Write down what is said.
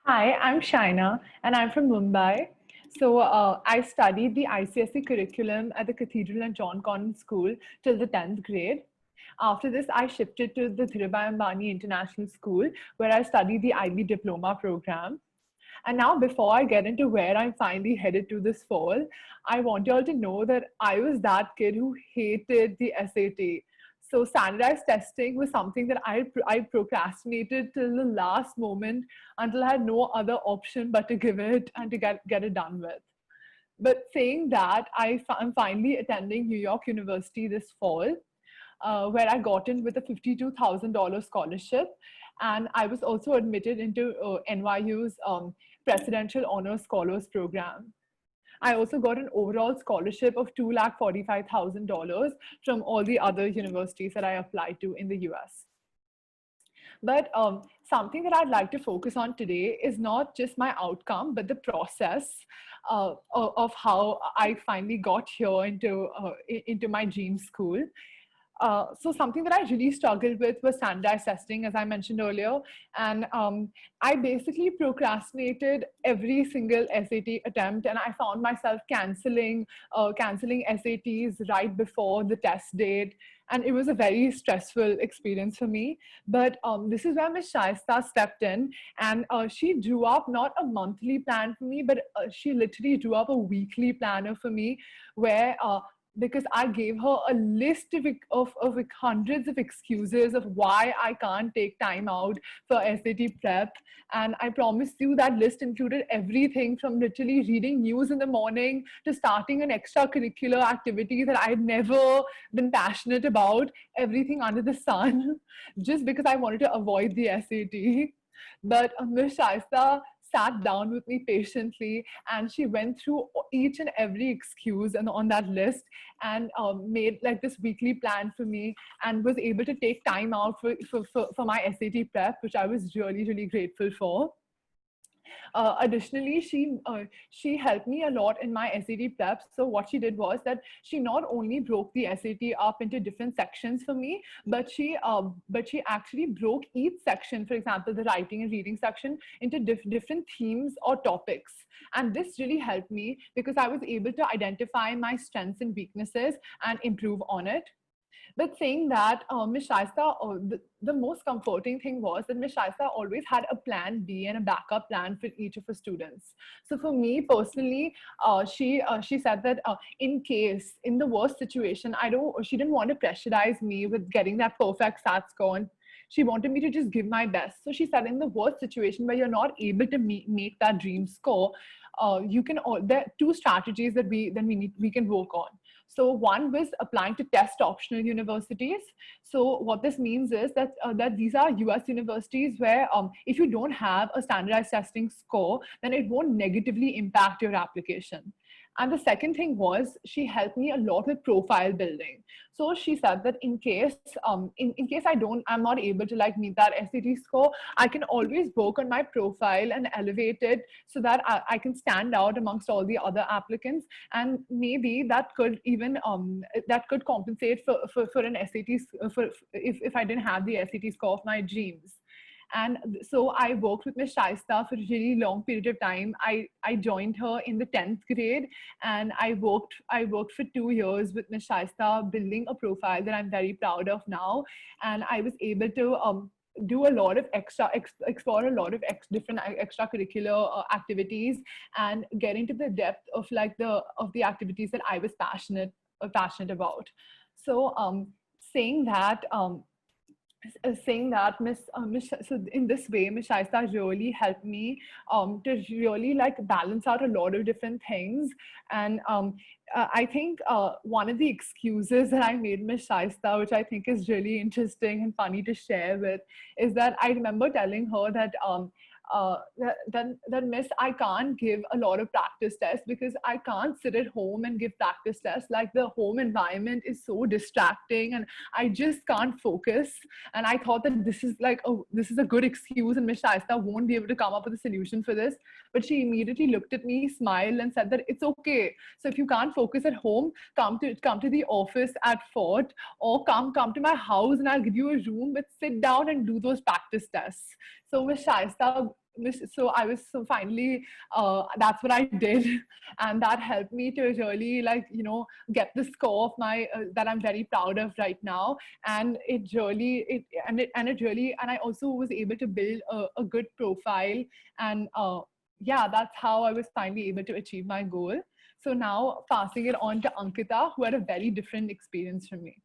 Hi, I'm Shaina and I'm from Mumbai. I studied the ICSE curriculum at the Cathedral and John Convent School till the 10th grade. After this, I shifted to the Dhirubhai Ambani International School where I studied the IB Diploma program. And now, before I get into where I'm finally headed to this fall, I want you all to know that I was that kid who hated the SAT. So, standardized testing was something that I procrastinated till the last moment until I had no other option but to give it and to get it done with. But saying that, am finally attending New York University this fall, where I got in with a $52,000 scholarship. And I was also admitted into NYU's Presidential Honors Scholars Program. I also got an overall scholarship of $245,000 from all the other universities that I applied to in the US. But something that I'd like to focus on today is not just my outcome, but the process of how I finally got here into my dream school. So something that I really struggled with was standardized testing, as I mentioned earlier. And I basically procrastinated every single SAT attempt, and I found myself canceling SATs right before the test date. And it was a very stressful experience for me. But this is where Ms. Shaista stepped in, and she drew up not a monthly plan for me, but she literally drew up a weekly planner for me, where because I gave her a list of hundreds of excuses of why I can't take time out for SAT prep. And I promise you that list included everything from literally reading news in the morning to starting an extracurricular activity that I'd never been passionate about, everything under the sun, just because I wanted to avoid the SAT. But Ms. Shaista sat down with me patiently and she went through each and every excuse and on that list and made like this weekly plan for me and was able to take time out for my SAT prep, which I was really, really grateful for. Additionally, she helped me a lot in my SAT prep. So what she did was that she not only broke the SAT up into different sections for me, but she actually broke each section, for example, the writing and reading section, into different themes or topics. And this really helped me because I was able to identify my strengths and weaknesses and improve on it. But saying that, Ms. Shaista, the most comforting thing was that Ms. Shaista always had a plan B and a backup plan for each of her students. So for me personally, she said that in case, in the worst situation, she didn't want to pressurize me with getting that perfect SAT score. And she wanted me to just give my best. So she said, in the worst situation where you're not able to make that dream score, there are two strategies that we can work on. So one was applying to test optional universities. So what this means is that these are US universities where if you don't have a standardized testing score, then it won't negatively impact your application. And the second thing was she helped me a lot with profile building. So she said that in case I'm not able to like meet that SAT score, I can always work on my profile and elevate it so that I can stand out amongst all the other applicants. And maybe that could compensate for an SAT if I didn't have the SAT score of my dreams. And so I worked with Ms. Shaista for a really long period of time. I joined her in the 10th grade and I worked for 2 years with Ms. Shaista, building a profile that I'm very proud of now. And I was able to do a lot of explore a lot of different extracurricular activities and get into the depth of the activities that I was passionate about. So saying that so in this way Miss Shaista really helped me to really like balance out a lot of different things. And I think one of the excuses that I made Miss Shaista, which I think is really interesting and funny to share with, is that I remember telling her that that miss, I can't give a lot of practice tests because I can't sit at home and give practice tests. Like the home environment is so distracting and I just can't focus. And I thought that this is a good excuse and Miss Shaista won't be able to come up with a solution for this. But she immediately looked at me, smiled and said that it's okay. So if you can't focus at home, come to the office at Fort, or come to my house and I'll give you a room, but sit down and do those practice tests. So Miss Shaista so I was so finally that's what I did, and that helped me to really like get the score of my that I'm very proud of right now. And it really it really, and I also was able to build a good profile. And yeah, that's how I was finally able to achieve my goal. So now passing it on to Ankita, who had a very different experience from me.